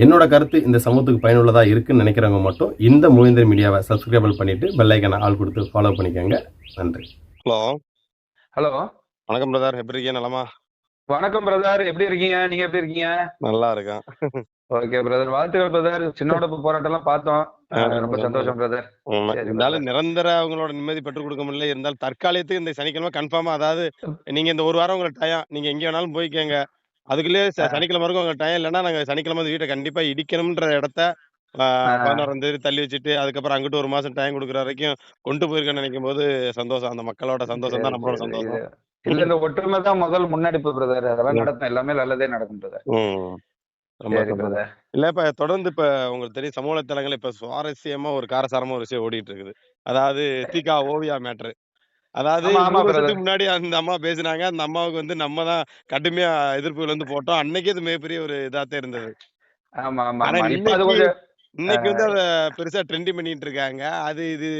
என்னோட கருத்து இந்த சமூகத்துக்கு பயனுள்ளதா இருக்குன்னு நினைக்கிறவங்க மட்டும் இந்த மூவேந்தர் மீடியாவை சப்ஸ்கிரைபிள் பண்ணிட்டு பெல் ஐக்கான ஆள் கொடுத்து ஃபாலோ பண்ணிக்கோங்க. நன்றி. ஹலோ ஹலோ, வணக்கம் பிரதர், எப்படி இருக்கீங்க? நலமா? வணக்கம் பிரதர். எப்படி இருக்கீங்க? நீங்க எப்படி இருக்கீங்க? நல்லா இருக்கேன். ஓகே பிரதர், வாழ்த்துக்கள் பிரதர். சின்னோட போராட்டம் எல்லாம் பார்த்தோம். ரொம்ப சந்தோஷம் பிரதர். இருந்தாலும் நிரந்தர அவங்களோட நிம்மதி பெற்றுக் கொடுக்க முடியல. இருந்தாலும் தற்காலிகத்துக்கு இந்த சனிக்கிழமை கன்ஃபார்மா, அதாவது நீங்க இந்த ஒரு வாரம் உங்களுக்கு டயம், நீங்க எங்க வேணாலும் போய்க்கங்க. அதுக்குள்ளேயே சனிக்கிழமை வரைக்கும் உங்களுக்கு டயம் இல்லைன்னா நாங்க சனிக்கிழமை வீட்டை கண்டிப்பா இடிக்கணும்ன்ற இடத்த 16ஆம் தேதி தள்ளி வச்சுட்டு அதுக்கப்புறம் அங்கிட்டு ஒரு மாசம் டைம் கொடுக்குற வரைக்கும் கொண்டு போயிருக்கேன்னு நினைக்கும் போது சந்தோஷம். அந்த மக்களோட சந்தோஷம் தான் நம்மளோட சந்தோஷம். இல்ல, இந்த ஒற்றுமை தான் முதல் முன்னெடுப்பு பிரதர். அதெல்லாம் நடக்கும், எல்லாமே நல்லதே நடக்கும் பிரதர். ரொம்ப பிரதர். இல்ல, இப்ப தொடர்ந்து இப்ப உங்களுக்கு தெரியும் சமூக வலைத்தளங்கள் இப்ப சுவாரஸ்யமா ஒரு காரசாரமா ஒரு விஷயம் ஓடிட்டு இருக்குது. அதாவது தீகா ஓவியா மேட்ரு. அதாவது 3 வருஷத்துக்கு முன்னாடி அந்த அம்மா பேசினாங்க. அந்த அம்மாவுக்கு வந்து நம்ம தான் கடுமையா எதிர்ப்புகள் வந்து போட்டோம். அன்னைக்கே அது மிகப்பெரிய ஒரு இதாத்தான் இருந்தது. ஆனா இன்னைக்கு வந்து அத பெருசா ட்ரெண்டிங் பண்ணிட்டு இருக்காங்க. அது இது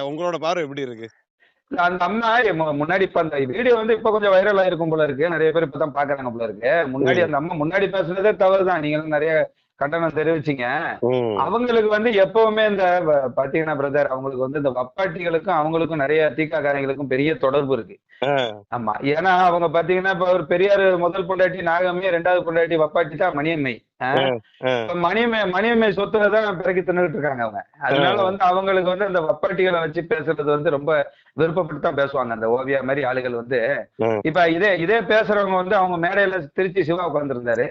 உங்களோட பார்வை எப்படி இருக்கு? அந்த அம்மா முன்னாடி இப்ப அந்த வீடியோ வந்து இப்ப கொஞ்சம் வைரல் ஆயிருக்கும் போல இருக்கு. நிறைய பேர் இப்பதான் பாக்குறாங்க போல இருக்கு. முன்னாடி அந்த அம்மா முன்னாடி பேசுனதே தவறுதான். நீங்க நிறைய கண்டனம் தெரிவிச்சீங்க. அவங்களுக்கு வந்து எப்பவுமே இந்த பாத்தீங்கன்னா பிரதர், அவங்களுக்கு வந்து இந்த வப்பாட்டிகளுக்கும் அவங்களுக்கும் நிறைய தீக்காக்காரங்களுக்கும் பெரிய தொடர்பு இருக்கு. ஆமா, ஏன்னா அவங்க பாத்தீங்கன்னா இப்ப ஒரு பெரியார் முதல் பொண்டாட்டி நாகம்மை, 2வது பொண்டாட்டி வப்பாட்டி தான் மணியம்மை. மணியம்மை சொத்துலதான் பிறகு தின்னுட்டு இருக்காங்க அவங்க. அதனால வந்து அவங்களுக்கு வந்து அந்த வப்பாட்டிகளை வச்சு பேசுறது வந்து ரொம்ப விருப்பப்பட்டு தான் பேசுவாங்க. அந்த ஓவியா மாதிரி ஆளுகள் வந்து இப்ப இதே பேசுறவங்க வந்து அவங்க மேடையில திருச்சி சிவா உட்கார்ந்துருந்தாரு.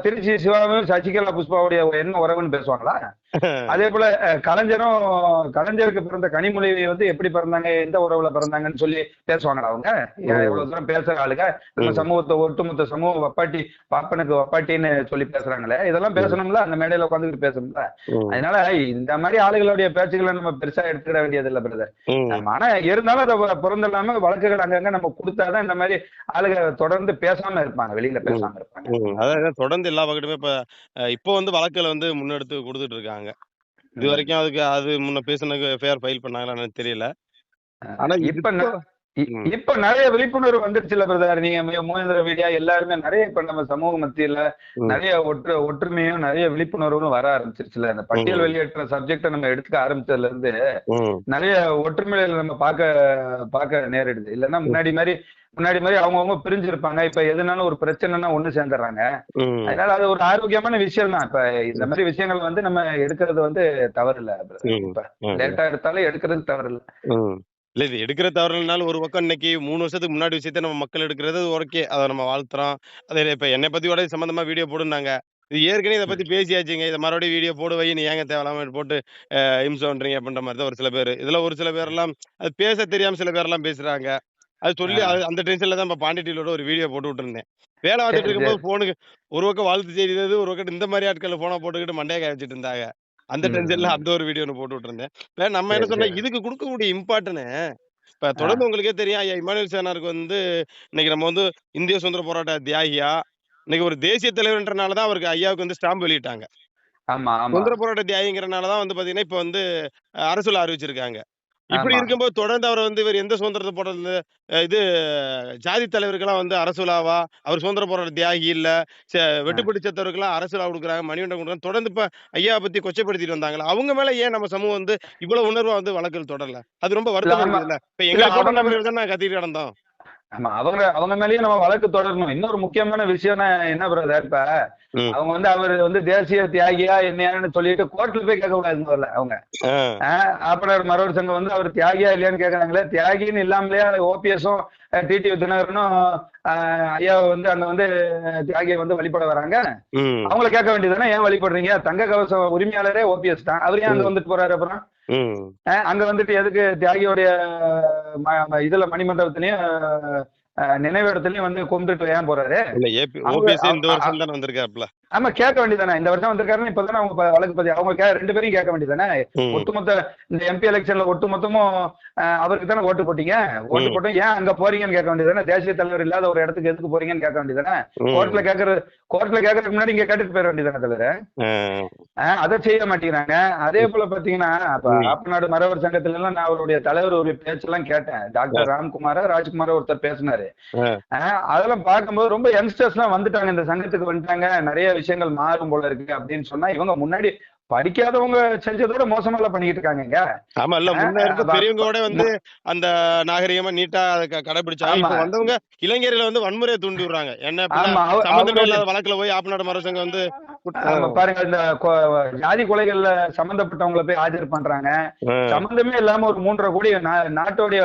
திருச்சி சிவாவும் சசிகலா புஷ்பாவுடைய என்ன உறவுன்னு பேசுவாங்களா? அதே போல கலைஞருக்கு பிறந்த கனிமொழி வந்து எப்படி பிறந்தாங்க, எந்த உறவுல பிறந்தாங்கன்னு சொல்லி பேசுவாங்களா அவங்க? எவ்வளவு தூரம் பேசுற ஆளுங்க. நம்ம சமூகத்தை ஒட்டுமொத்த சமூகம் வப்பாட்டி, பாப்பனுக்கு வப்பாட்டின்னு சொல்லி பேசுறாங்களே, இதெல்லாம் பேசணும்ல, அந்த மேடையில உட்காந்துட்டு பேசணும்ல. அதனால இந்த மாதிரி ஆளுகளுடைய பேச்சுக்களை நம்ம பெருசா எடுத்துக்கிட வேண்டியது இல்ல பிரதர். ஆனா இருந்தாலும் அதை பிறந்தில்லாம வழக்குகள் அங்கங்க நம்ம கொடுத்தாதான் இந்த மாதிரி ஆளுங்க தொடர்ந்து பேசாம இருப்பாங்க, வெளியில பேசாம இருப்பாங்க. அதான் தொடர்ந்து எல்லா பக்கத்துமே இப்போ வந்து வழக்குகளை வந்து முன்னெடுத்து கொடுத்துட்டு இருக்காங்க. இது வரைக்கும் அதுக்கு அது முன்ன பேசுனதுக்கு எஃப்ஐஆர் ஃபைல் பண்ணாங்களான்னு தெரியல. ஆனா இப்ப நிறைய விழிப்புணர்வு வந்துருச்சுல பிரதர். நீங்க மூவேந்தர் மீடியா எல்லாருமே நிறைய இப்ப நம்ம சமூக மத்தியில நிறைய ஒற்றுமையும் நிறைய விழிப்புணர்வும் வர ஆரம்பிச்சிருச்சுல. அந்த பட்டியல் வெளியேற்ற சப்ஜெக்ட நம்ம எடுத்துக்க ஆரம்பிச்சதுல இருந்து நிறைய ஒற்றுமையில நம்ம பார்க்க நேரிடுது. இல்லைன்னா முன்னாடி மாதிரி அவங்கவுங்க பிரிஞ்சிருப்பாங்க. இப்ப எதுனாலும் ஒரு பிரச்சனைனா ஒண்ணு சேர்ந்துடுறாங்க. அதனால அது ஒரு ஆரோக்கியமான விஷயம் தான். இப்ப இந்த மாதிரி விஷயங்கள் வந்து நம்ம எடுக்கிறது வந்து தவறு இல்ல. இப்ப லேட்டா எடுத்தாலும் எடுக்கிறது தவறு இல்ல. இல்ல, இது எடுக்கிற தவறுனாலும் ஒரு பக்கம் இன்னைக்கு 3 வருஷத்துக்கு முன்னாடி விஷயத்த நம்ம மக்கள் எடுக்கிறது ஓகே, அதை நம்ம வாழ்த்துறோம். அதே இப்ப என்னை பத்தி கூட சம்பந்தமா வீடியோ போடுனாங்க. இது ஏற்கனவே இதை பத்தி பேசியாச்சுங்க. இதை மறுபடியும் வீடியோ போடு வை, நீ ஏங்க தேவையில்லாம போட்டு இம்சை பண்றீங்க அப்படின்ற மாதிரி தான் ஒரு சில பேர். இதுல ஒரு சில பேரெல்லாம் அது பேச தெரியாம சில பேரெல்லாம் பேசுறாங்க. அது சொல்லி அந்த டென்ஷன்ல தான் இப்ப பாண்டி டிவியோட ஒரு வீடியோ போட்டு விட்டுருந்தேன். வேலை பார்த்துட்டு இருக்கும்போது போனுக்கு ஒரு பக்கம் வாழ்த்து செய்தி, ஒரு பக்கம் இந்த மாதிரி ஆட்கள் போனை போட்டுக்கிட்டு மண்டையை காய வச்சுட்டு இருந்தாங்க. அந்த டென்ஷன்ல அந்த ஒரு வீடியோ போட்டு விட்டுருந்தேன். நம்ம என்ன சொன்னா, இதுக்கு கொடுக்கக்கூடிய இம்பார்ட்டன்ட் இப்ப தொடர்ந்து உங்களுக்கே தெரியும். ஐயா இமானுவேல் சேனாருக்கு வந்து இன்னைக்கு நம்ம வந்து இந்திய சுதந்திர போராட்ட தியாகியா, இன்னைக்கு ஒரு தேசிய தலைவர்ன்றனாலதான் அவருக்கு ஐயாவுக்கு வந்து ஸ்டாம்ப் வெளியிட்டாங்க. சுதந்திர போராட்ட தியாகிங்கிறனாலதான் வந்து பாத்தீங்கன்னா இப்ப வந்து அரசுல அறிவிச்சிருக்காங்க. இப்படி இருக்கும்போது தொடர்ந்து அவர் வந்து இவர் எந்த சுதந்திரத்தை போடுறது, இது ஜாதி தலைவருக்கெல்லாம் வந்து அரசு விழாவா, அவர் சுதந்திர போராட்ட தியாகி இல்ல, வெட்டுப்பட்டு செத்தவருக்கெல்லாம் அரசு விழா கொடுக்குறாங்க, மணிமண்டபம் கொடுக்குறாங்க. தொடர்ந்து இப்ப ஐயாவை பத்தி கொச்சைப்படுத்திட்டு வந்தாங்களா, அவங்க மேல ஏன் நம்ம சமூகம் வந்து இவ்வளவு உணர்வா வந்து வழக்குகள் தொடரல? அது ரொம்ப வருத்தம் இருக்குதுல்ல. இப்ப எங்களை போட்ட நபர்கள் தான் கத்திட்டு கிடந்தோம். ஆமா, அவங்க மேலேயும் நம்ம வழக்கு தொடரணும். இன்னொரு முக்கியமான விஷயம் என்ன பிரதர், இப்ப அவங்க வந்து அவர் வந்து தேசிய தியாகியா என்னையான்னு சொல்லிட்டு கோர்ட்ல போய் கேட்க கூடாதுன்னு அவங்க ஆப்பனர் மரோர் சங்கம் வந்து அவர் தியாகியா இல்லையான்னு கேக்குறாங்களே. தியாகின்னு இல்லாமலே ஓபிஎஸும் டிடிவி தினகரனும் ஐயா வந்து அங்க வந்து தியாகியை வந்து வழிபட வராங்க. அவங்கள கேட்க வேண்டியதுதானே, ஏன் வழிபடுறீங்க? தங்க கவச உரிமையாளரே ஓபிஎஸ் தான், அவர் ஏன் அங்க வந்துட்டு போறாரு? அப்புறம் அங்க வந்துட்டு எதுக்கு தியாகியோடைய இதுல மணிமண்டபத்திலயும் நினைவிடத்திலயும் வந்து கும்பிட்டு ஏன் போறாரு? ஆமா, கேட்க வேண்டியதானே. இந்த வருஷம் வந்திருக்காருன்னு இப்பதானே அவங்க வழக்கு பதிவு. அவங்க 2 பேரையும் கேட்க வேண்டியதானே. ஒட்டுமொத்த இந்த எம்பி எலெக்ஷன்ல ஒட்டுமொத்தமும் அவருக்கு தானே ஓட்டு போட்டீங்க. ஓட்டு போட்டோம், ஏன் அங்க போறீங்கன்னு கேட்க வேண்டியதானே. தேசிய தலைவர் இல்லாத ஒரு இடத்துக்கு எதுக்கு போறீங்கன்னு கேட்க வேண்டியதானே. கோர்ட்ல கேட்கறதுக்கு முன்னாடி இங்க கேட்டுட்டு போயிட வேண்டியதானே தவிர அதை செய்ய மாட்டேங்கிறாங்க. அதே போல பாத்தீங்கன்னா அப்ப ஆப்பநாடு மரவர் சங்கத்துல எல்லாம் நான் அவருடைய தலைவர் ஒரு பேச்செல்லாம் கேட்டேன். டாக்டர் ராஜ்குமார ஒருத்தர் பேசினாரு. அதெல்லாம் பார்க்கும்போது ரொம்ப யங்ஸ்டர்ஸ் எல்லாம் வந்துட்டாங்க, இந்த சங்கத்துக்கு வந்துட்டாங்க. நிறைய விஷயங்கள் மாறும் போல இருக்கு அப்படின்னு சொன்னா இவங்க முன்னாடி படிக்காதவங்க செஞ்சதோட மோசமெல்லாம் பண்ணிட்டு இருக்காங்க. ஆமா, இல்ல முன்ன இருக்க பெரியவங்களோட வந்து அந்த நாகரிகமா நீட்டா அதை கடைபிடிச்சாங்க. ஆமா இப்ப வந்தவங்க இளைஞர்களை வந்து வன்முறையை தூண்டி விடுறாங்க. என்ன அப்படின்னா ஆமா சம்பந்தமே அவருடைய இல்லாத வழக்குல போய் ஆப்பநாடு மரசங்க வந்து பாருங்க இந்த ஜாதி கொலைகள்ல சம்பந்தப்பட்டவங்களை போய் ஆஜர் பண்றாங்க. சம்பந்தமே இல்லாம ஒரு 3.5 கோடி நாட்டோடைய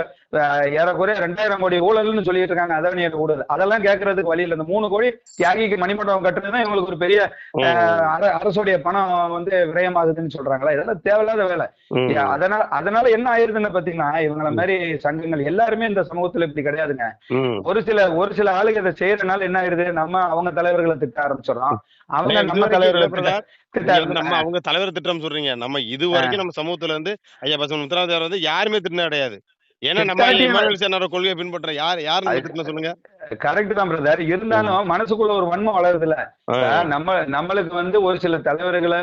ஏறக்குறைய 2000 கோடி ஊழல்னு சொல்லிட்டு இருக்காங்க. அதாவணியோட ஊழல் அதெல்லாம் கேட்கறதுக்கு வழி இல்லை. இந்த 3 கோடி தியாகிக்கு மணிமண்டபம் கட்டுறதுதான் இவங்களுக்கு ஒரு பெரிய அரசுடைய பணம் வந்து விரயமாகுதுன்னு சொல்றாங்களா? இதெல்லாம் தேவையில்லாத வேலை. அதனால என்ன ஆயிருதுன்னு பாத்தீங்கன்னா இவங்கள மாதிரி சங்கங்கள் எல்லாருமே இந்த சமூகத்துல இப்படி கிடையாதுங்க. ஒரு சில ஆளுங்க இதை செய்யறதுனால என்ன ஆயிருது, நம்ம அவங்க தலைவர்களை திட்ட ஆரம்பிச்சிடறோம். அவங்க நம்ம தலைவர்களை நம்ம அவங்க தலைவர் திட்டம் சொல்றீங்க. நம்ம இது வரைக்கும் நம்ம சமூகத்துல இருந்து ஐயா பசுமன் முத்துராமலிங்க வந்து யாருமே திட்டின கிடையாது. ஏன்னா நம்ம இமானுவேல் சேனாரோட கொள்கையை பின்பற்ற யாரு திட்டின சொல்லுங்க. கரெக்ட் தான் பிரதர். இருந்தாலும் மனசுக்குள்ள ஒரு வன்மம் வளருதுல. நம்மளுக்கு வந்து ஒரு சில தலைவர்களை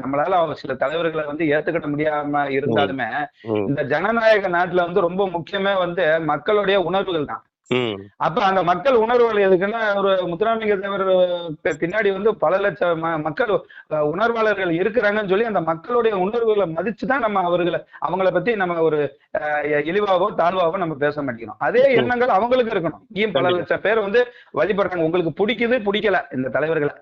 நம்மளால சில தலைவர்களை வந்து ஏத்துக்கிட முடியாம இருந்தாலுமே இந்த ஜனநாயக நாட்டுல வந்து ரொம்ப முக்கியமே வந்து மக்களுடைய உணர்வுகள் தான். அப்ப அந்த மக்கள் உணர்வுகள் எதுக்குன்னா ஒரு முத்துராமலிங்க தேவர் பின்னாடி வந்து பல லட்சம் மக்கள் உணர்வாளர்கள் இருக்கிறாங்கன்னு சொல்லி அந்த மக்களுடைய உணர்வுகளை மதிச்சுதான் நம்ம அவங்கள பத்தி நம்ம ஒரு இழிவாவோ தாழ்வாவோ நம்ம பேச மாட்டேங்கிறோம். அதே எண்ணங்கள் அவங்களுக்கு இருக்கணும். ஏன் பல லட்சம் பேர் வந்து வழிபடுறாங்க. உங்களுக்கு பிடிக்குது பிடிக்கல இந்த தலைவர்களை,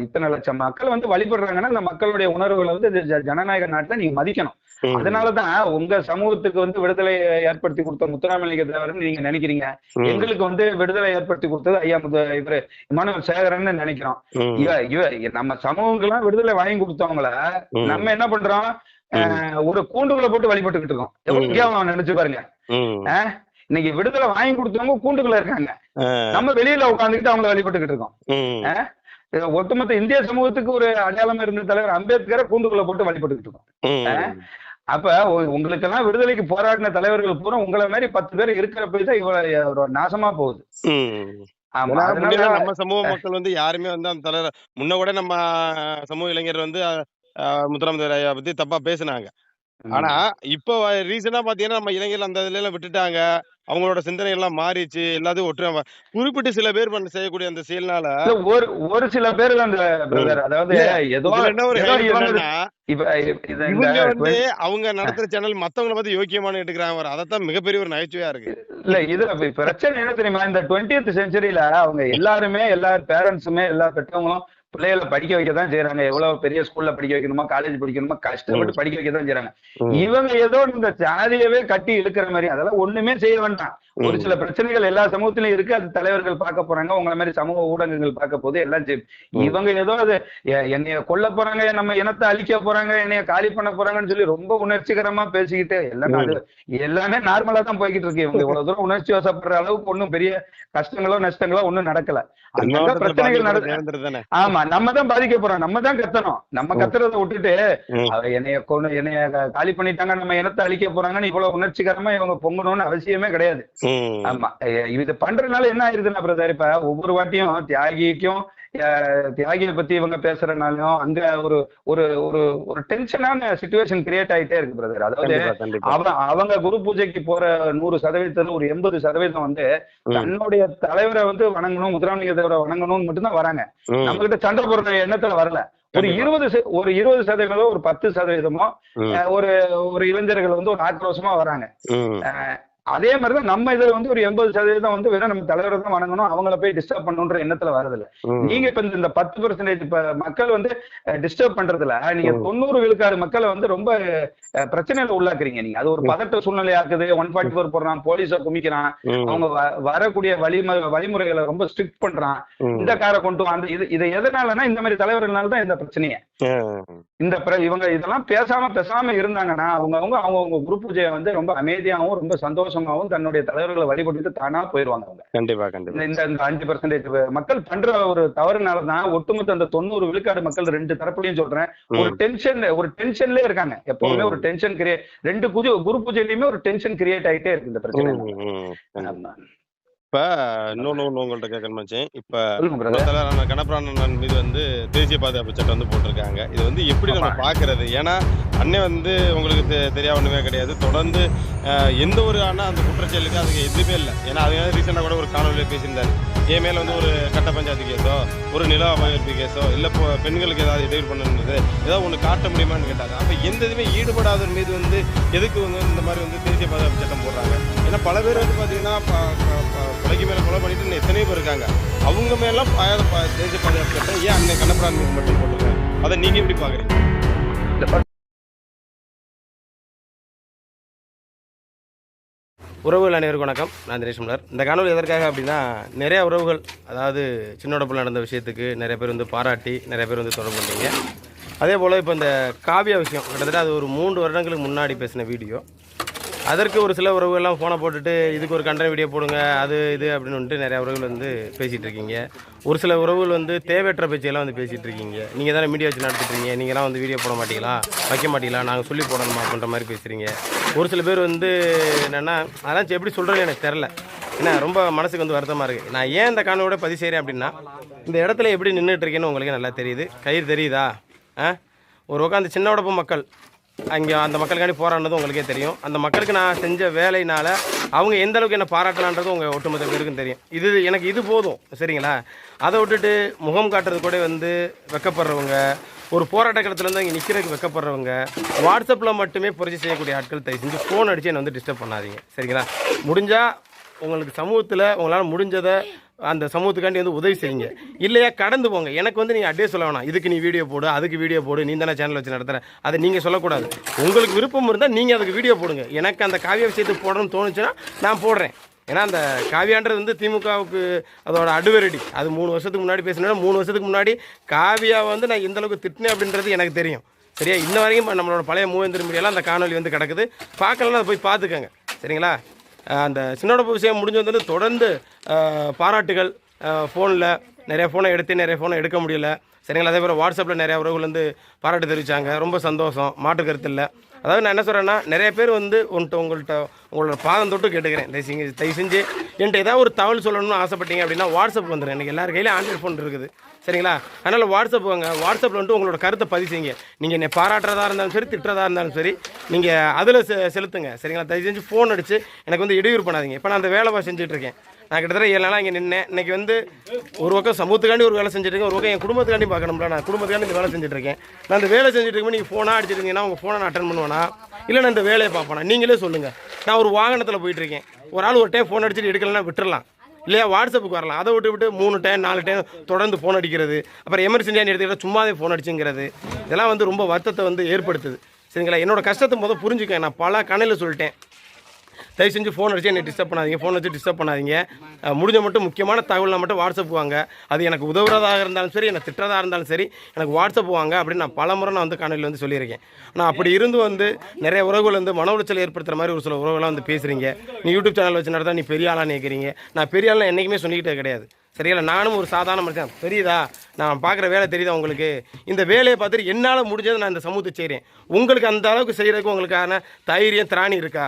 இத்தனை லட்சம் மக்கள் வந்து வழிபடுறாங்கன்னா அந்த மக்களுடைய உணர்வுகளை வந்து ஜனநாயக நாட்டுல நீங்க மதிக்கணும். அதனாலதான் உங்க சமூகத்துக்கு வந்து விடுதலை ஏற்படுத்தி கொடுத்த முத்துராமலிங்க தேவர்னு நீங்க நினைக்கிறீங்க. எங்களுக்கு வந்து விடுதலை ஏற்படுத்தி கொடுத்தது ஐயா இவரு இமானுவேல் சேகரன் நினைக்கிறோம். நம்ம சமூகங்கள்லாம் விடுதலை வாங்கி கொடுத்தவங்கள நம்ம என்ன பண்றோம், ஒரு கூண்டுகளை போட்டு வழிபட்டுக்கிட்டு இருக்கோம். எவ்வளவு நினைச்சு பாருங்க. இன்னைக்கு விடுதலை வாங்கி கொடுத்தவங்க கூண்டுக்குள்ள இருக்காங்க, நம்ம வெளியில உட்காந்துக்கிட்டு அவங்களை வழிபட்டுக்கிட்டு இருக்கோம். ஒட்டுமொத்த இந்திய சமூகத்துக்கு ஒரு அடையாளம் இருந்த தலைவர் அம்பேத்கரை கூண்டுக்குள்ள போட்டு வழிபட்டுக்கிட்டு இருக்கோம். அப்ப உங்களுக்கு எல்லாம் விடுதலைக்கு போராடின தலைவர்கள் பூரா உங்களை மாதிரி 10 பேர் இருக்கிறப்ப தான் இவ்வளவு நாசமா போகுது. நம்ம சமூக மக்கள் வந்து யாருமே வந்து அந்த தலைவர் முன்ன கூட நம்ம சமூக இளைஞர் வந்து முத்துராமலிங்க ஐயா பத்தி தப்பா பேசினாங்க. ஆனா இப்ப ரீசனா பாத்தீங்கன்னா நம்ம இளைஞர்கள் அந்த இதுல எல்லாம் விட்டுட்டாங்க. அவங்களோட சிந்தனை எல்லாம் மாறிச்சு. எல்லாத்தையும் ஒற்று குறிப்பிட்டு சில பேர் செய்யக்கூடிய அந்த செயல்னால ஒரு சில பேர் அந்த அதாவது இவங்க வந்து அவங்க நடத்துற சேனல் மத்தவங்களை பத்தி யோக்கியமான எடுக்கிறாங்க. அதைத்தான் மிகப்பெரிய ஒரு நகைச்சுவையா இருக்கு. இல்ல இதுல பிரச்சனை என்ன தெரியுமா, இந்த 20th செஞ்சுரியில அவங்க எல்லாருமே எல்லா பேரண்ட்ஸுமே எல்லா பெற்றவங்களும் பிள்ளைகளை படிக்க வைக்கதான் செய்யறாங்க. எவ்வளவு பெரிய ஸ்கூல்ல படிக்க வைக்கணுமா, காலேஜ் படிக்கணுமா, கஷ்டப்பட்டு படிக்க வைக்கதான் செய்யறாங்க. இவங்க ஏதோ இந்த ஜாதியவே கட்டி இழுக்கிற மாதிரி அதெல்லாம் ஒண்ணுமே செய்ய வேண்டாம். ஒரு சில பிரச்சனைகள் எல்லா சமூகத்திலும் இருக்கு. அது தலைவர்கள் பார்க்க போறாங்க, உங்களை மாதிரி சமூக ஊடகங்கள் பார்க்க போது எல்லாம் இவங்க ஏதோ அது என்னைய கொல்ல போறாங்க, நம்ம இனத்தை அழிக்க போறாங்க, என்னைய காலி பண்ண போறாங்கன்னு சொல்லி ரொம்ப உணர்ச்சிகரமா பேசிக்கிட்டு எல்லாமே நார்மலா தான் போய்கிட்டு இருக்கு. இவங்க இவ்வளவு தூரம் உணர்ச்சி வசப்படுற அளவுக்கு ஒன்னும் பெரிய கஷ்டங்களோ நஷ்டங்களோ ஒன்னும் நடக்கல. அந்த பிரச்சனைகள் நடக்குது. ஆமா, நம்ம தான் பாதிக்க போறோம். நம்ம தான் கத்தணும். நம்ம கத்துறதை விட்டுட்டு என்னைய காலி பண்ணிட்டாங்க, நம்ம இனத்தை அழிக்க போறாங்கன்னு இவ்வளவு உணர்ச்சிகரமா இவங்க பொங்கணும்னு அவசியமே கிடையாது. ஆமா, இது பண்றதுனால என்ன ஆயிருதுன்னா பிரதர், இப்ப ஒவ்வொரு வாட்டியும் தியாகியை பத்தி இவங்க பேசுறதுனாலும் அங்க ஒரு ஒரு ஒரு ஒரு டென்ஷனான சிச்சுவேஷன் கிரியேட் ஆயிட்டே இருக்கு பிரதர். அதாவது அவங்க குரு பூஜைக்கு போற 100% ஒரு 80% வந்து தன்னுடைய தலைவரை வந்து வணங்கணும், முத்துராமலிங்க தேவரை வணங்கணும்னு மட்டும்தான் வராங்க. நம்ம கிட்ட சண்டை போடுற எண்ணத்துல வரல. ஒரு 20% ஒரு 10% ஒரு இளைஞர்கள் வந்து ஒரு ஆக்ரோஷமா வராங்க. அதே மாதிரிதான் நம்ம இதுல வந்து ஒரு 80% வந்து வேற நம்ம தலைவரை தான் வணங்கணும், அவங்கள போய் டிஸ்டர்ப் பண்ணணுன்ற எண்ணத்துல வரதில்ல. நீங்க இப்ப இந்த 10% இப்ப மக்கள் வந்து டிஸ்டர்ப் பண்றதுல நீங்க 90 விழுக்காடு மக்களை வந்து ரொம்ப பிரச்சனையில உள்ளாக்குறீங்க. நீங்க அது ஒரு பதட்ட சூழ்நிலை ஆக்குது. 144 போடுறான், போலீஸ குமிக்கிறான், அவங்க வரக்கூடிய வழிமுறைகளை ரொம்ப ஸ்ட்ரிக்ட் பண்றான், இந்த காரை கொண்டு வந்து இது எதனாலன்னா இந்த மாதிரி தலைவர்களால தான் இந்த பிரச்சனையே. இவங்க இதெல்லாம் பேசாம இருந்தாங்கன்னா அவங்க குரு பூஜையை வந்து ரொம்ப அமைதியாகவும் ரொம்ப சந்தோஷமாவும் தன்னுடைய தலைவர்களை வழிபட்டு தானா போயிருவாங்க. அவங்க கண்டிப்பா இந்த 5% மக்கள் பண்ற ஒரு தவறுனாலதான் ஒட்டுமொத்த அந்த 90 விழுக்காடு மக்கள் 2 தரப்புலையும் சொல்றேன் ஒரு டென்ஷன்ல இருக்காங்க. எப்பவுமே ஒரு டென்ஷன் கிரியேட், 2 குரு பூஜையிலுமே ஒரு டென்ஷன் கிரியேட் ஆயிட்டே இருக்கு இந்த பிரச்சனை. இப்ப இன்னொன்னு உங்கள்ட்ட கேட்கணும்னு நினைச்சேன். இப்ப சொல்லுங்க நம்ம பிரதர். தலைவரான கண்ணபிரான் மீது வந்து தேசிய பாதுகாப்பு சட்டம் வந்து போட்டிருக்காங்க. இது வந்து எப்படி ஆமா. நம்ம பார்க்கிறது? ஏன்னா அண்ணன் வந்து உங்களுக்கு தெரியாத ஒண்ணுமே கிடையாது. தொடர்ந்து எந்த ஒரு அந்த குற்றச்செயலுக்கு அதுக்கு எதுவுமே இல்லை. ஏன்னா அது ரீசெண்டாக கூட ஒரு காணொலியில் பேசியிருந்தாரு. என் மேல வந்து ஒரு கட்ட பஞ்சாயத்து கேஸோ, ஒரு நில அபகரிப்பு கேஸோ, இல்லை இப்போ பெண்களுக்கு ஏதாவது இடையூறு பண்ணுறது ஏதாவது ஒன்று காட்ட முடியுமான்னு கேட்டாங்க. அப்போ எந்த இதுவுமே ஈடுபடாதவர் மீது வந்து எதுக்கு வந்து இந்த மாதிரி வந்து தேசிய பாதுகாப்பு சட்டம் போடுறாங்க? ஏன்னா பல பேர் வந்து பார்த்தீங்கன்னா கொலைக்கு மேலே கொலை பண்ணிட்டு இன்னும் எத்தனையோ பேர் இருக்காங்க. அவங்க மேலாம் தேசிய பாதுகாப்பு சட்டம் ஏன் அண்ணன் கண்ணபிரான் மீது மட்டும் போட்டிருக்காங்க? அதை நீங்கள் எப்படி பார்க்குறீங்க? உறவுகள் அனைவருக்கும் வணக்கம். நான் தினேஷ் மலர். இந்த காணொலி எதற்காக அப்படின்னா, நிறைய உறவுகள், அதாவது சின்னோடப்பில் நடந்த விஷயத்துக்கு நிறைய பேர் வந்து பாராட்டி நிறைய பேர் வந்து தொடர்பு பண்ணீங்க. அதே போல் இப்போ இந்த காவியா விஷயம் கிட்டத்தட்ட அது ஒரு 3 வருடங்களுக்கு முன்னாடி பேசின வீடியோ. அதற்கு ஒரு சில உறவுகள்லாம் ஃபோனை போட்டுட்டு இதுக்கு ஒரு கண்டன வீடியோ போடுங்க, அது இது அப்படின்னு வந்துட்டு நிறையா உறவுகள் வந்து பேசிகிட்டு இருக்கீங்க. ஒரு சில உறவுகள் வந்து தேவையற்ற பேச்சையெல்லாம் வந்து பேசிகிட்டு இருக்கீங்க. நீங்கள் தானே மீடியா வச்சு நடத்திட்டுருக்கீங்க, நீங்களாம் வந்து வீடியோ போட மாட்டீங்களா, வைக்க மாட்டீங்களா, நாங்கள் சொல்லி போடணுமா அப்படின்ற மாதிரி பேசுகிறீங்க. ஒரு சில பேர் வந்து என்னென்னா, அதெல்லாம் எப்படி சொல்கிறேன்னு எனக்கு தெரில. ஏன்னா ரொம்ப மனசுக்கு வந்து வருத்தமாக இருக்குது. நான் ஏன் இந்த காணொலியோட பதிவு செய்கிறேன் அப்படின்னா, இந்த இடத்துல எப்படி நின்றுட்டு இருக்கேன்னு உங்களுக்கு நல்லா தெரியுது. கயிறு தெரியுதா? ஒரு உட்காந்து சின்ன உடப்பு மக்கள் அங்கே அந்த மக்களுக்காண்டி போராடினது உங்களுக்கே தெரியும். அந்த மக்களுக்கு நான் செஞ்ச வேலையினால் அவங்க எந்த அளவுக்கு என்ன பாராட்டலான்றது உங்கள் ஒட்டுமொத்த பேருக்கும் தெரியும். எனக்கு இது போதும், சரிங்களா? அதை விட்டுட்டு முகம் காட்டுறது கூட வந்து வெக்கப்படுறவங்க, ஒரு போராட்ட களத்துலேருந்து இங்கே நிற்கிறதுக்கு வெக்கப்படுறவங்க, வாட்ஸ்அப்பில் மட்டுமே புரட்சி செய்யக்கூடிய ஆட்கள் தயவு செஞ்சு ஃபோன் அடித்து என்னை வந்து டிஸ்டர்ப் பண்ணாதீங்க, சரிங்களா? முடிஞ்சால் உங்களுக்கு சமூகத்தில் உங்களால் முடிஞ்சதை அந்த சமூகத்துக்காண்டி வந்து உதவி செய்யுங்க. இல்லையா கடந்து போங்க. எனக்கு வந்து நீங்கள் அட்வைஸ் சொல்ல வேணாம், இதுக்கு நீ வீடியோ போடு, அதுக்கு வீடியோ போடு, நீ தானே சேனல் வச்சு நடத்துகிற, அதை நீங்கள் சொல்லக்கூடாது. உங்களுக்கு விருப்பம் இருந்தால் நீங்கள் அதுக்கு வீடியோ போடுங்க. எனக்கு அந்த காவியா விஷயத்துக்கு போடணும்னு தோணுச்சுன்னா நான் போடுறேன். ஏன்னா அந்த காவியான்றது வந்து திமுகவுக்கு அதோட அடுவரடி. அது 3 வருஷத்துக்கு முன்னாடி பேசினோன்னா 3 வருஷத்துக்கு முன்னாடி காவியாவை வந்து நான் எந்தளவுக்கு திட்டினேன் அப்படின்றது எனக்கு தெரியும், சரியா? இன்ன வரைக்கும் நம்மளோட பழைய மூவேந்தர் மீடியாலாம் அந்த காணொலி வந்து கிடக்குது. பார்க்கலாம், அதை போய் பார்த்துக்கோங்க, சரிங்களா? அந்த சின்னோட விஷயம் முடிஞ்சு வந்து தொடர்ந்து பாராட்டுகள். ஃபோனில் நிறைய ஃபோனை எடுத்து நிறைய ஃபோனை எடுக்க முடியல, சரிங்களா? அதே போல் வாட்ஸ்அப்பில் நிறையா உறவுகள் வந்து பாராட்டு தெரிவித்தாங்க. ரொம்ப சந்தோஷம், மாற்று கருத்து இல்லை. அதாவது நான் என்ன சொல்கிறேன்னா, நிறைய பேர் வந்து உங்களோட பாதம் தொட்டு கேட்டுக்கிறேன், தயவு செஞ்சு என்கிட்ட ஏதாவது ஒரு தகவல் சொல்லணும்னு ஆசைப்பட்டீங்க அப்படின்னா வாட்ஸ்அப் வந்துடும். எனக்கு எல்லார் கையிலையும் ஆண்ட்ராய்ட் ஃபோன் இருக்குது, சரிங்களா? அதனால் வாட்ஸ்அப் வாங்க. வாட்ஸ்அப்பில் வந்துட்டு உங்களோட கருத்தை பதிவு செய்யுங்க. நீங்கள் என்னை பாராட்டுறதா இருந்தாலும் சரி, திட்டுறதா இருந்தாலும் சரி, நீங்கள் அதில் செலுத்துங்க, சரிங்களா? தயவு செஞ்சு ஃபோன் அடித்து எனக்கு வந்து இடையூறு பண்ணாதீங்க. இப்போ நான் அந்த வேலை செஞ்சுட்ருக்கேன். நான் கிட்டத்தட்ட 7 நாளாக இங்கே நின்னேன். இன்றைக்கி வந்து ஒரு பக்கம் சமூகத்துக்காண்டி ஒரு வேலை செஞ்சுட்ருக்கேன், ஒரு பக்கம் என் குடும்பத்துக்காண்டி பார்க்கணும்ல. நான் குடும்பத்துக்காண்டி இந்த வேலை செஞ்சுட்ருக்கேன். நான் இந்த வேலை செஞ்சுட்டு நீங்கள் ஃபோனாக அடிச்சிருந்தீங்கன்னா உங்கள் ஃபோனை நான் அட்டன் பண்ணுவேனா, இல்லை நான் இந்த வேலையை பார்ப்பேனா? நீங்களே சொல்லுங்கள். நான் ஒரு வாகனத்தில் போயிட்டுருக்கேன், ஒரு ஆள் ஒரு டைம் ஃபோன் அடிச்சுட்டு எடுக்கலன்னா விட்டுறலாம், இல்லையா? வாட்ஸ்அப்புக்கு வரலாம். அதை விட்டு 3 டைம் 4 டைம் தொடர்ந்து ஃபோன் அடிக்கிறது, அப்புறம் எமர்ஜென்சியாக எடுத்துக்கிட்ட சும்மாவே ஃபோன் அடிச்சுங்கிறது, இதெல்லாம் வந்து ரொம்ப வருத்தத்தை வந்து ஏற்படுத்துது, சரிங்களா? என்னோட கஷ்டத்தை புரிஞ்சுக்க. நான் பல கணையில் சொல்லிட்டேன். தயவு செஞ்சு ஃபோன் அடிச்சு என்னை டிஸ்டர்ப் பண்ணாதீங்க, ஃபோன் வச்சு டிஸ்டர்ப் பண்ணாதீங்க. முடிஞ்ச மட்டும் முக்கியமான தகவலில் மட்டும் வாட்ஸ்அப் வாங்க. அது எனக்கு உதவுறதாக இருந்தாலும் சரி, எனக்கு திட்டுறதாக இருந்தாலும் சரி, எனக்கு வாட்ஸ்அப் வாங்க அப்படின்னு நான் பல முறை நான் வந்து காணொலியில் வந்து சொல்லியிருக்கேன். ஆனால் அப்படி இருந்து வந்து நிறைய உறவுகள் வந்து மன உளைச்சல் ஏற்படுத்துகிற மாதிரி ஒரு சில உறவுகளாக வந்து பேசுகிறீங்க. நீ யூடியூப் சேனல் வச்சு நடத்தா நீ பெரிய ஆளாக நினைக்கிறீங்க. நான் பெரிய ஆளாக என்றைக்குமே சொல்லிக்கிட்டே கிடையாது, சரிங்களா? நானும் ஒரு சாதாரண மனுஷன். தெரியுதா? நான் பார்க்குற வேலை தெரியுதா உங்களுக்கு? இந்த வேலையை பார்த்துட்டு என்னால் முடிஞ்சதை நான் இந்த சமூகத்தை செய்கிறேன். உங்களுக்கு அந்த அளவுக்கு செய்கிறதுக்கு உங்களுக்கான தைரியம் திராணி இருக்கா?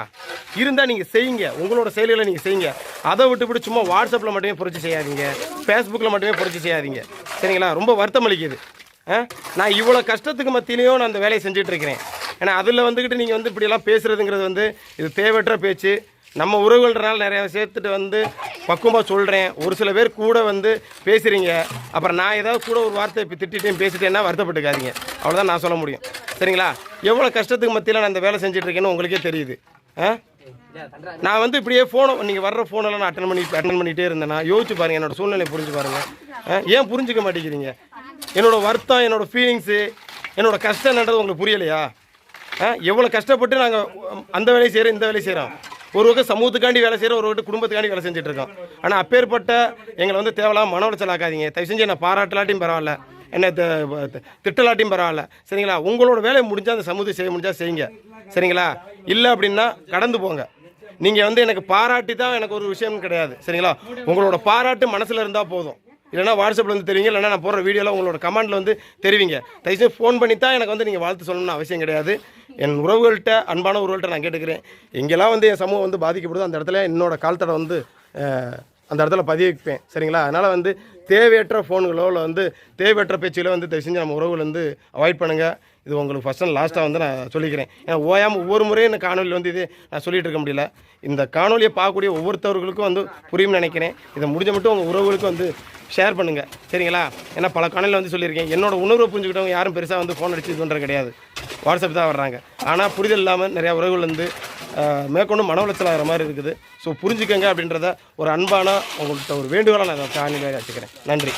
இருந்தால் நீங்கள் செய்யுங்க, உங்களோட செயல்களை நீங்கள் செய்யுங்க. அதை விட்டு சும்மா வாட்ஸ்அப்பில் மட்டுமே புரட்சி செய்யாதீங்க, ஃபேஸ்புக்கில் மட்டுமே புரட்சி செய்யாதீங்க, சரிங்களா? ரொம்ப வருத்தம் அளிக்குது. நான் இவ்வளோ கஷ்டத்துக்கு மத்தியிலையும் நான் அந்த வேலையை செஞ்சிட்ருக்கிறேன். ஏன்னா அதில் வந்துக்கிட்டு நீங்கள் வந்து இப்படியெல்லாம் பேசுகிறதுங்கிறது வந்து இது தேவையற்ற பேச்சு. நம்ம உறவுகள்ன்றனால நிறைய சேர்த்துட்டு வந்து பக்குவமாக சொல்கிறேன். ஒரு சில பேர் கூட வந்து பேசுகிறீங்க, அப்புறம் நான் ஏதாவது கூட ஒரு வார்த்தை இப்போ திட்டிகிட்டேன் பேசிட்டேன்னா வருத்தப்பட்டுக்காதீங்க, அவ்வளோதான் நான் சொல்ல முடியும், சரிங்களா? எவ்வளோ கஷ்டத்துக்கு மத்தியில் நான் இந்த வேலை செஞ்சிட்ருக்கேன்னு உங்களுக்கே தெரியுது. நான் வந்து இப்படியே ஃபோனை நீங்கள் வர்ற ஃபோனெல்லாம் நான் அட்டன் பண்ணிகிட்டே இருந்தேன்னா யோசிச்சு பாருங்கள், என்னோடய சூழ்நிலையை புரிஞ்சு பாருங்கள். ஏன் புரிஞ்சிக்க மாட்டேங்கிறீங்க? என்னோடய வருத்தம், என்னோடய ஃபீலிங்ஸு, என்னோடய கஷ்டம் என்னன்றது உங்களுக்கு புரியலையா? எவ்வளோ கஷ்டப்பட்டு நாங்கள் அந்த வேலையை செய்கிறோம், இந்த வேலையை செய்கிறோம். ஒரு பக்கம் சமூகத்துக்காண்டி வேலை செய்கிறோம், ஒரு பக்கம் குடும்பத்துக்காண்டி வேலை செஞ்சுட்டு இருக்கோம். ஆனால் அப்பேற்பட்ட எங்களை வந்து தேவையில்லாம மன உளைச்சல் ஆக்காதீங்க. தயவு செஞ்சு என்னை பாராட்டலாட்டியும் பரவாயில்ல, என்னை திட்டலாட்டியும் பரவாயில்ல, சரிங்களா? உங்களோட வேலையை முடிஞ்சால் அந்த சமூகத்தை செய்ய முடிஞ்சால் செய்யுங்க, சரிங்களா? இல்லை அப்படின்னா கடந்து போங்க. நீங்கள் வந்து எனக்கு பாராட்டி தான் எனக்கு ஒரு விஷயம் கிடையாது, சரிங்களா? உங்களோட பாராட்டு மனசில் இருந்தால் போதும். இல்லைனா வாட்ஸ்அப்பில் வந்து தெரிவிங்க, இல்லைனா நான் போடுற வீடியோவில் உங்களோட கமெண்டில் வந்து தெரிவிங்க. தயவுசெய்து ஃபோன் பண்ணி தான் எனக்கு வந்து நீங்கள் வாழ்த்து சொல்லணும்னு அவசியம் கிடையாது. என் உறவுகள்கிட்ட, அன்பான உறவுகள்கிட்ட நான் கேட்டுக்கிறேன், எங்கெல்லாம் வந்து என் சமூகம் வந்து பாதிக்கப்படுதோ அந்த இடத்துல என்னோட கால்தடை வந்து அந்த இடத்துல பதிவிப்பேன். சரிங்களா? அதனால் வந்து தேவையற்ற ஃபோன்களோ இல்லை வந்து தேவையற்ற பேச்சுகளோ வந்து தயவு செஞ்சு நம்ம உறவுகள் வந்து அவாய்ட் பண்ணுங்கள். இது உங்களுக்கு ஃபஸ்ட் அண்ட் லாஸ்ட்டாக வந்து நான் சொல்லிக்கிறேன். ஏன்னா ஓயாமல் ஒவ்வொரு முறையும் இந்த காணொலியில் வந்து இது நான் சொல்லிகிட்டு இருக்க முடியல. இந்த காணொலியை பார்க்கக்கூடிய ஒவ்வொருத்தவர்களுக்கும் வந்து புரியும்னு நினைக்கிறேன். இதை முடிஞ்ச மட்டும் உங்கள் உறவுகளுக்கு வந்து ஷேர் பண்ணுங்கள். சரிங்களா? ஏன்னா பல காணொலியில் வந்து சொல்லியிருக்கேன், என்னோட உணர்வை புரிஞ்சுக்கிட்டவங்க யாரும் பெருசாக வந்து ஃபோன் அடிச்சு இது பண்ணுறது கிடையாது. வாட்ஸ்அப் தான் வர்றாங்க. ஆனால் புரிதல் இல்லாமல் நிறையா உறவுகள் வந்து மேற்கொண்டு மன உளைச்சல் ஆகிற மாதிரி இருக்குது. ஸோ புரிஞ்சுக்கங்க அப்படின்றத ஒரு அன்பான உங்கள்கிட்ட ஒரு வேண்டுகோளாக நான் காணொலியாக வச்சுக்கிறேன். நன்றி.